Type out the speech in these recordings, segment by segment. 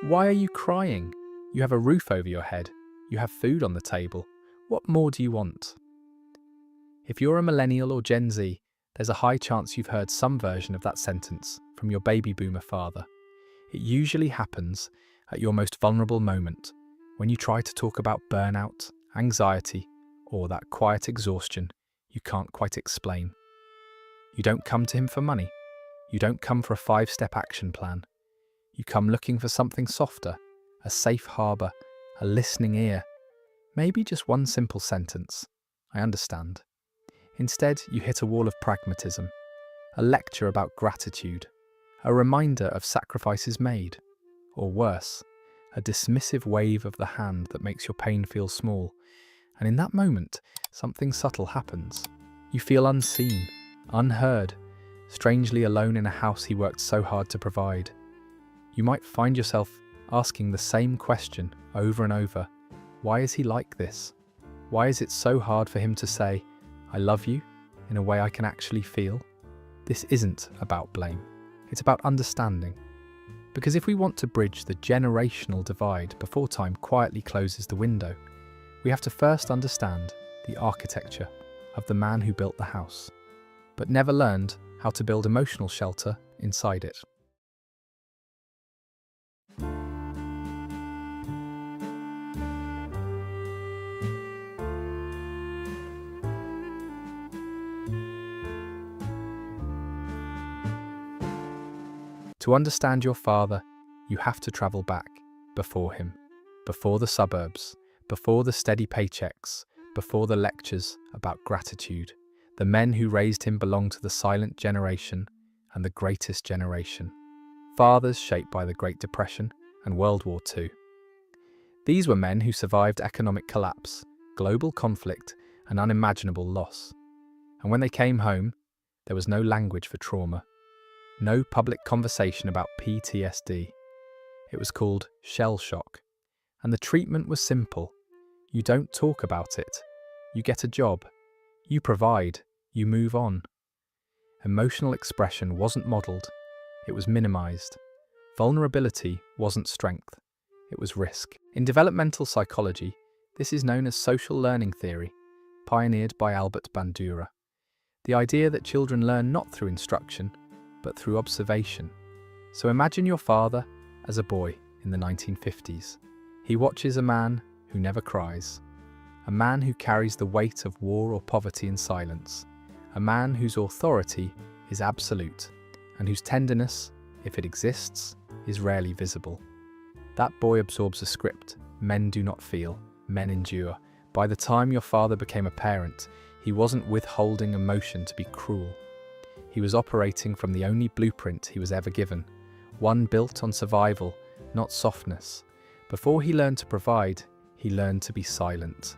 Why are you crying? You have a roof over your head. You have food on the table. What more do you want? If you're a millennial or Gen Z, there's a high chance you've heard some version of that sentence from your baby boomer father. It usually happens at your most vulnerable moment, when you try to talk about burnout, anxiety, or that quiet exhaustion you can't quite explain. You don't come to him for money. You don't come for a 5-step action plan. You come looking for something softer, a safe harbour, a listening ear. Maybe just one simple sentence. I understand. Instead, you hit a wall of pragmatism, a lecture about gratitude, a reminder of sacrifices made, or worse, a dismissive wave of the hand that makes your pain feel small. And in that moment, something subtle happens. You feel unseen, unheard, strangely alone in a house he worked so hard to provide. You might find yourself asking the same question over and over. Why is he like this? Why is it so hard for him to say, I love you, in a way I can actually feel? This isn't about blame. It's about understanding. Because if we want to bridge the generational divide before time quietly closes the window, we have to first understand the architecture of the man who built the house, but never learned how to build emotional shelter inside it. To understand your father, you have to travel back, before him, before the suburbs, before the steady paychecks, before the lectures about gratitude. The men who raised him belong to the silent generation and the greatest generation. Fathers shaped by the Great Depression and World War II. These were men who survived economic collapse, global conflict, and unimaginable loss. And when they came home, there was no language for trauma. No public conversation about PTSD. It was called shell shock. And the treatment was simple. You don't talk about it. You get a job. You provide. You move on. Emotional expression wasn't modelled. It was minimised. Vulnerability wasn't strength. It was risk. In developmental psychology, this is known as social learning theory, pioneered by Albert Bandura. The idea that children learn not through instruction, but through observation. So imagine your father as a boy in the 1950s. He watches a man who never cries, a man who carries the weight of war or poverty in silence, a man whose authority is absolute, and whose tenderness, if it exists, is rarely visible. That boy absorbs a script: men do not feel, men endure. By the time your father became a parent, he wasn't withholding emotion to be cruel. He was operating from the only blueprint he was ever given, one built on survival, not softness. Before he learned to provide, he learned to be silent.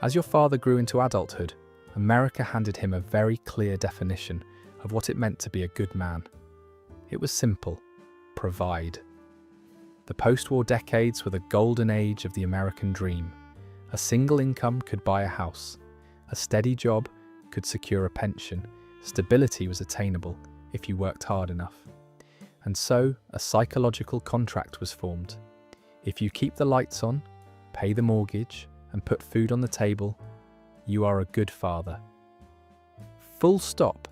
As your father grew into adulthood, America handed him a very clear definition of what it meant to be a good man. It was simple: provide. The post-war decades were the golden age of the American dream. A single income could buy a house. A steady job could secure a pension. Stability was attainable if you worked hard enough. And so a psychological contract was formed. If you keep the lights on, pay the mortgage, and put food on the table, you are a good father. Full stop.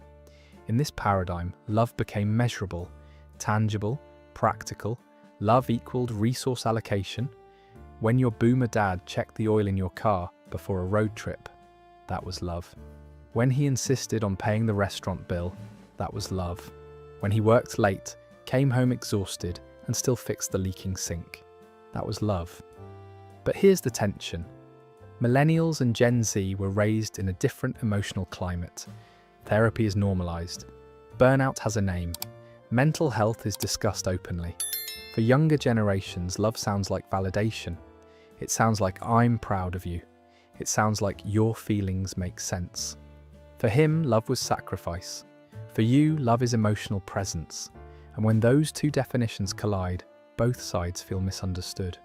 In this paradigm, love became measurable, tangible, practical. Love equaled resource allocation. When your boomer dad checked the oil in your car before a road trip, that was love. When he insisted on paying the restaurant bill, that was love. When he worked late, came home exhausted, and still fixed the leaking sink, that was love. But here's the tension. Millennials and Gen Z were raised in a different emotional climate. Therapy is normalized. Burnout has a name. Mental health is discussed openly. For younger generations, love sounds like validation. It sounds like I'm proud of you. It sounds like your feelings make sense. For him, love was sacrifice. For you, love is emotional presence. And when those two definitions collide, both sides feel misunderstood.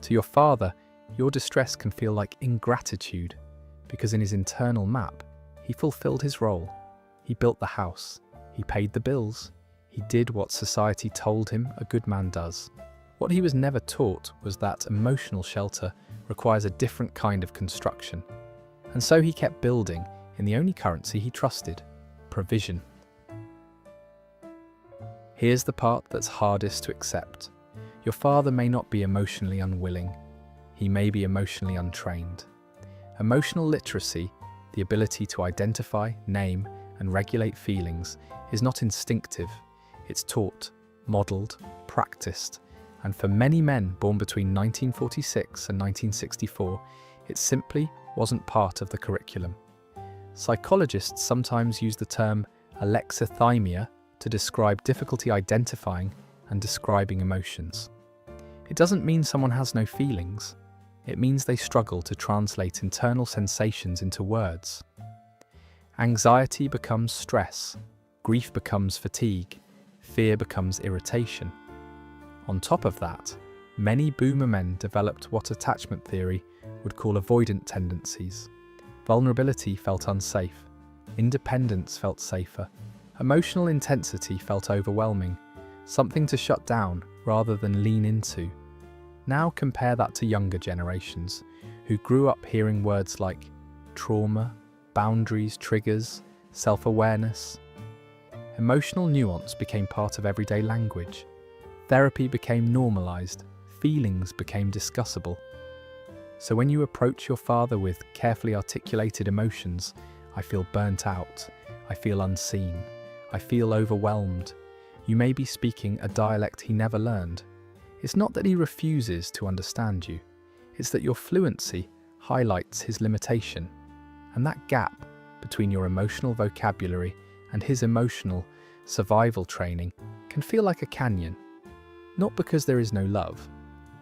To your father, your distress can feel like ingratitude, because in his internal map, he fulfilled his role. He built the house. He paid the bills. He did what society told him a good man does. What he was never taught was that emotional shelter requires a different kind of construction. And so he kept building in the only currency he trusted: provision. Here's the part that's hardest to accept. Your father may not be emotionally unwilling. He may be emotionally untrained. Emotional literacy, the ability to identify, name, and regulate feelings, is not instinctive. It's taught, modelled, practiced, and for many men born between 1946 and 1964, it simply wasn't part of the curriculum. Psychologists sometimes use the term alexithymia to describe difficulty identifying and describing emotions. It doesn't mean someone has no feelings. It means they struggle to translate internal sensations into words. Anxiety becomes stress, grief becomes fatigue, fear becomes irritation. On top of that, many boomer men developed what attachment theory would call avoidant tendencies. Vulnerability felt unsafe. Independence felt safer. Emotional intensity felt overwhelming, something to shut down rather than lean into. Now compare that to younger generations, who grew up hearing words like trauma, boundaries, triggers, self-awareness. Emotional nuance became part of everyday language. Therapy became normalized. Feelings became discussable. So when you approach your father with carefully articulated emotions, I feel burnt out, I feel unseen, I feel overwhelmed, you may be speaking a dialect he never learned. It's not that he refuses to understand you, it's that your fluency highlights his limitation. And that gap between your emotional vocabulary and his emotional survival training can feel like a canyon. Not because there is no love,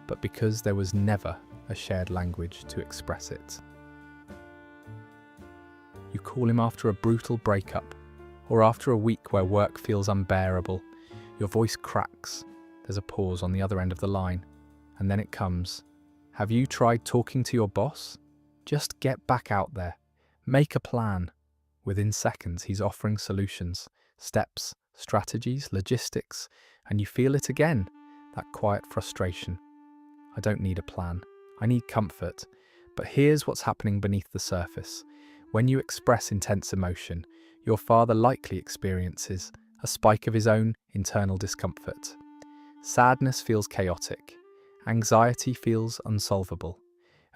but because there was never a shared language to express it. You call him after a brutal breakup, or after a week where work feels unbearable. Your voice cracks. There's a pause on the other end of the line, and then it comes. Have you tried talking to your boss? Just get back out there. Make a plan. Within seconds, he's offering solutions, steps, strategies, logistics, and you feel it again, that quiet frustration. I don't need a plan. I need comfort. But here's what's happening beneath the surface. When you express intense emotion, your father likely experiences a spike of his own internal discomfort. Sadness feels chaotic. Anxiety feels unsolvable.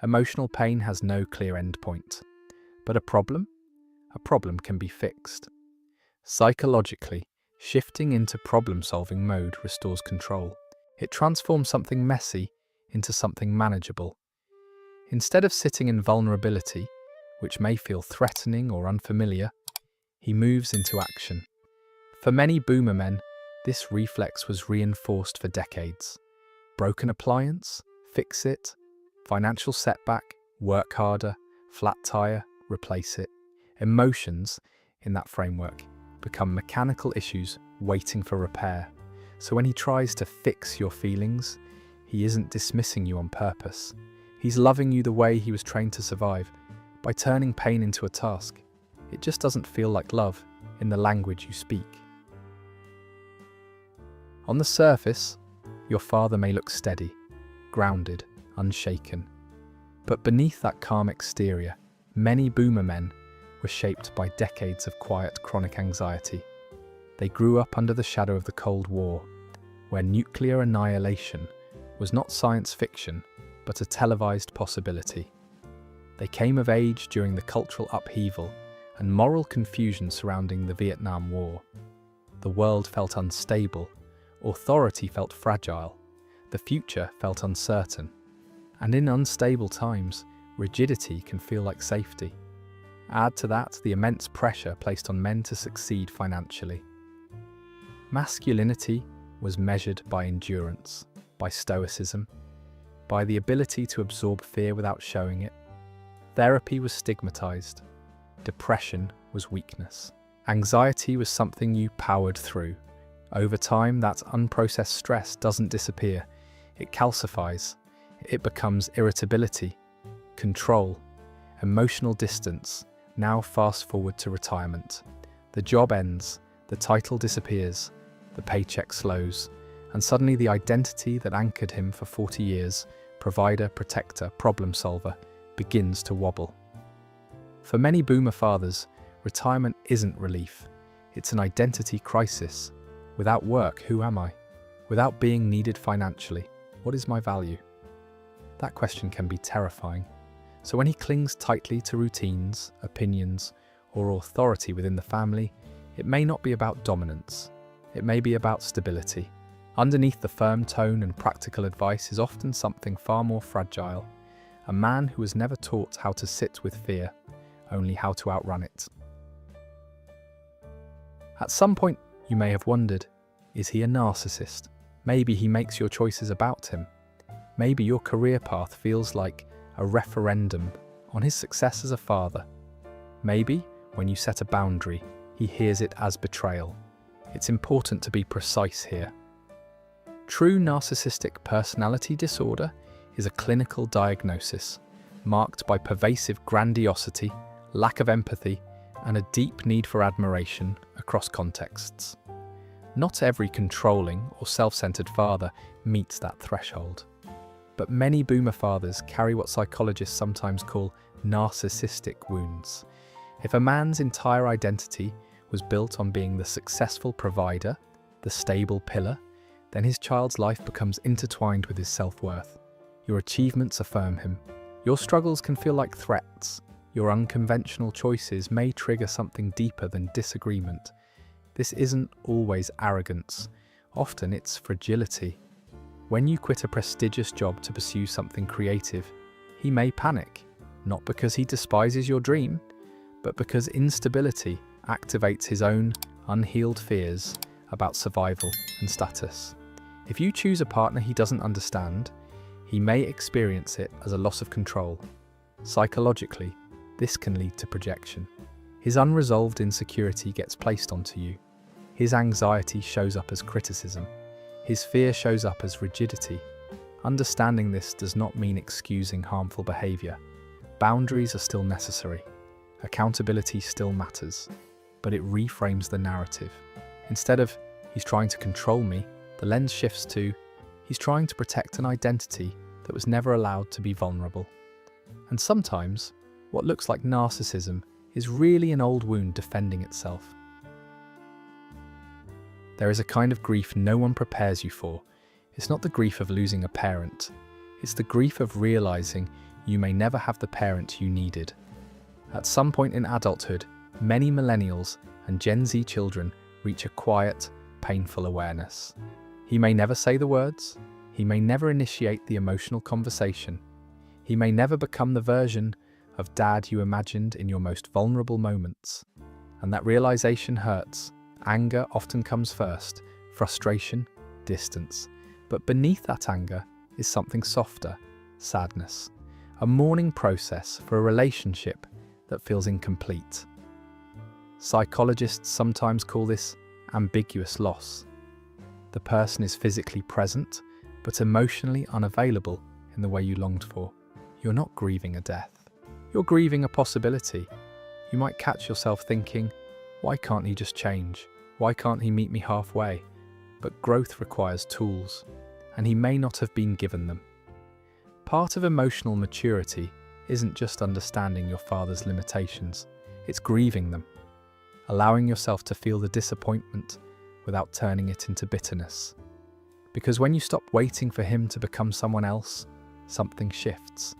Emotional pain has no clear endpoint. But a problem? A problem can be fixed. Psychologically, shifting into problem-solving mode restores control. It transforms something messy into something manageable. Instead of sitting in vulnerability, which may feel threatening or unfamiliar, he moves into action. For many boomer men, this reflex was reinforced for decades. Broken appliance? Fix it. Financial setback? Work harder. Flat tire? Replace it. Emotions, in that framework, become mechanical issues waiting for repair. So when he tries to fix your feelings, he isn't dismissing you on purpose. He's loving you the way he was trained to survive, by turning pain into a task. It just doesn't feel like love in the language you speak. On the surface, your father may look steady, grounded, unshaken. But beneath that calm exterior, many boomer men were shaped by decades of quiet, chronic anxiety. They grew up under the shadow of the Cold War, where nuclear annihilation was not science fiction, but a televised possibility. They came of age during the cultural upheaval and moral confusion surrounding the Vietnam War. The world felt unstable, authority felt fragile, the future felt uncertain. And in unstable times, rigidity can feel like safety. Add to that the immense pressure placed on men to succeed financially. Masculinity was measured by endurance, by stoicism, by the ability to absorb fear without showing it. Therapy was stigmatized. Depression was weakness. Anxiety was something you powered through. Over time, that unprocessed stress doesn't disappear. It calcifies. It becomes irritability, control, emotional distance. Now fast forward to retirement. The job ends, the title disappears, the paycheck slows, and suddenly the identity that anchored him for 40 years, provider, protector, problem solver, begins to wobble. For many boomer fathers, retirement isn't relief. It's an identity crisis. Without work, who am I? Without being needed financially, what is my value? That question can be terrifying. So when he clings tightly to routines, opinions, or authority within the family, it may not be about dominance. It may be about stability. Underneath the firm tone and practical advice is often something far more fragile. A man who was never taught how to sit with fear, only how to outrun it. At some point, you may have wondered, is he a narcissist? Maybe he makes your choices about him. Maybe your career path feels like a referendum on his success as a father. Maybe, when you set a boundary, he hears it as betrayal. It's important to be precise here. True narcissistic personality disorder is a clinical diagnosis marked by pervasive grandiosity, lack of empathy, and a deep need for admiration across contexts. Not every controlling or self-centered father meets that threshold. But many boomer fathers carry what psychologists sometimes call narcissistic wounds. If a man's entire identity was built on being the successful provider, the stable pillar, then his child's life becomes intertwined with his self-worth. Your achievements affirm him. Your struggles can feel like threats. Your unconventional choices may trigger something deeper than disagreement. This isn't always arrogance. Often it's fragility. When you quit a prestigious job to pursue something creative, he may panic, not because he despises your dream, but because instability activates his own unhealed fears about survival and status. If you choose a partner he doesn't understand, he may experience it as a loss of control. Psychologically, this can lead to projection. His unresolved insecurity gets placed onto you. His anxiety shows up as criticism. His fear shows up as rigidity. Understanding this does not mean excusing harmful behavior. Boundaries are still necessary. Accountability still matters, but it reframes the narrative. Instead of, he's trying to control me, the lens shifts to, he's trying to protect an identity that was never allowed to be vulnerable. And sometimes, what looks like narcissism is really an old wound defending itself. There is a kind of grief no one prepares you for. It's not the grief of losing a parent. It's the grief of realizing you may never have the parent you needed. At some point in adulthood, many millennials and Gen Z children reach a quiet, painful awareness. He may never say the words. He may never initiate the emotional conversation. He may never become the version of dad you imagined in your most vulnerable moments. And that realization hurts. Anger often comes first, frustration, distance. But beneath that anger is something softer, sadness. A mourning process for a relationship that feels incomplete. Psychologists sometimes call this ambiguous loss. The person is physically present, but emotionally unavailable in the way you longed for. You're not grieving a death. You're grieving a possibility. You might catch yourself thinking, why can't he just change? Why can't he meet me halfway? But growth requires tools, and he may not have been given them. Part of emotional maturity isn't just understanding your father's limitations, it's grieving them. Allowing yourself to feel the disappointment without turning it into bitterness. Because when you stop waiting for him to become someone else, something shifts.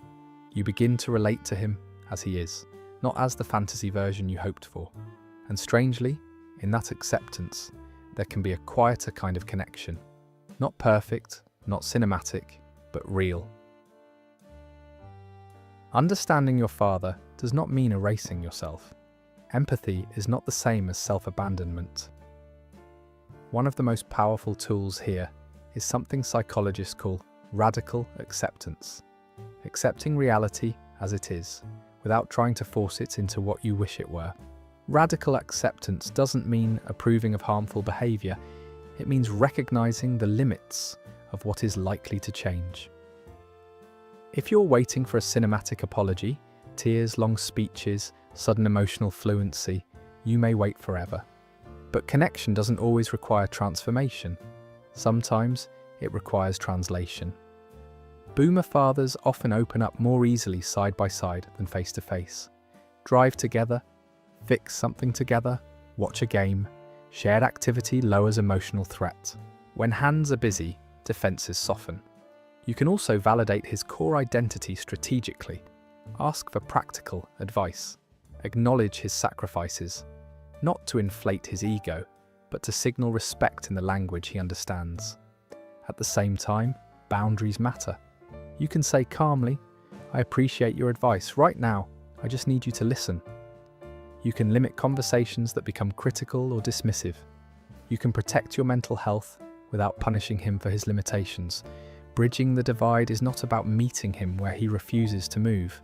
You begin to relate to him as he is, not as the fantasy version you hoped for. And strangely, in that acceptance, there can be a quieter kind of connection. Not perfect, not cinematic, but real. Understanding your father does not mean erasing yourself. Empathy is not the same as self-abandonment. One of the most powerful tools here is something psychologists call radical acceptance. Accepting reality as it is, without trying to force it into what you wish it were. Radical acceptance doesn't mean approving of harmful behavior. It means recognizing the limits of what is likely to change. If you're waiting for a cinematic apology, tears, long speeches, sudden emotional fluency, you may wait forever. But connection doesn't always require transformation. Sometimes it requires translation. Boomer fathers often open up more easily side by side than face to face. Drive together, fix something together, watch a game. Shared activity lowers emotional threat. When hands are busy, defenses soften. You can also validate his core identity strategically. Ask for practical advice. Acknowledge his sacrifices, not to inflate his ego, but to signal respect in the language he understands. At the same time, boundaries matter. You can say calmly, "I appreciate your advice. Right now, I just need you to listen." You can limit conversations that become critical or dismissive. You can protect your mental health without punishing him for his limitations. Bridging the divide is not about meeting him where he refuses to move.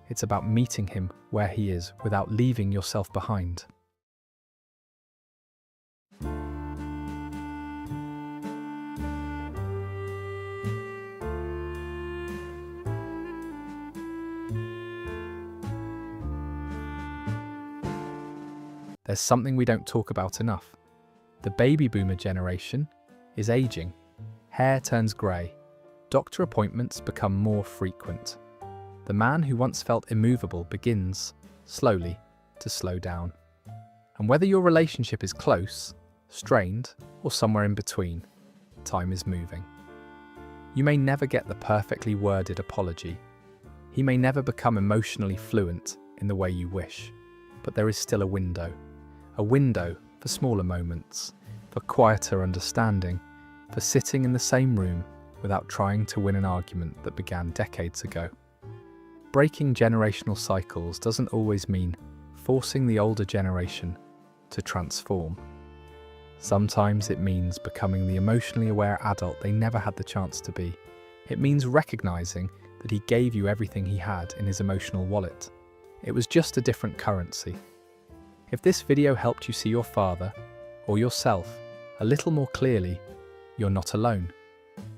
It's about meeting him where he is without leaving yourself behind. There's something we don't talk about enough. The baby boomer generation is aging. Hair turns grey. Doctor appointments become more frequent. The man who once felt immovable begins, slowly, to slow down. And whether your relationship is close, strained, or somewhere in between, time is moving. You may never get the perfectly worded apology. He may never become emotionally fluent in the way you wish, but there is still a window. A window for smaller moments, for quieter understanding, for sitting in the same room without trying to win an argument that began decades ago. Breaking generational cycles doesn't always mean forcing the older generation to transform. Sometimes it means becoming the emotionally aware adult they never had the chance to be. It means recognizing that he gave you everything he had in his emotional wallet. It was just a different currency. If this video helped you see your father, or yourself, a little more clearly, you're not alone.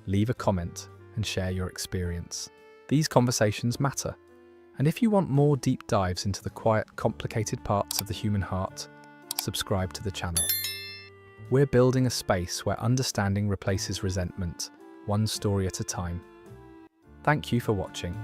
Leave a comment and share your experience. These conversations matter. And if you want more deep dives into the quiet, complicated parts of the human heart, subscribe to the channel. We're building a space where understanding replaces resentment, one story at a time. Thank you for watching.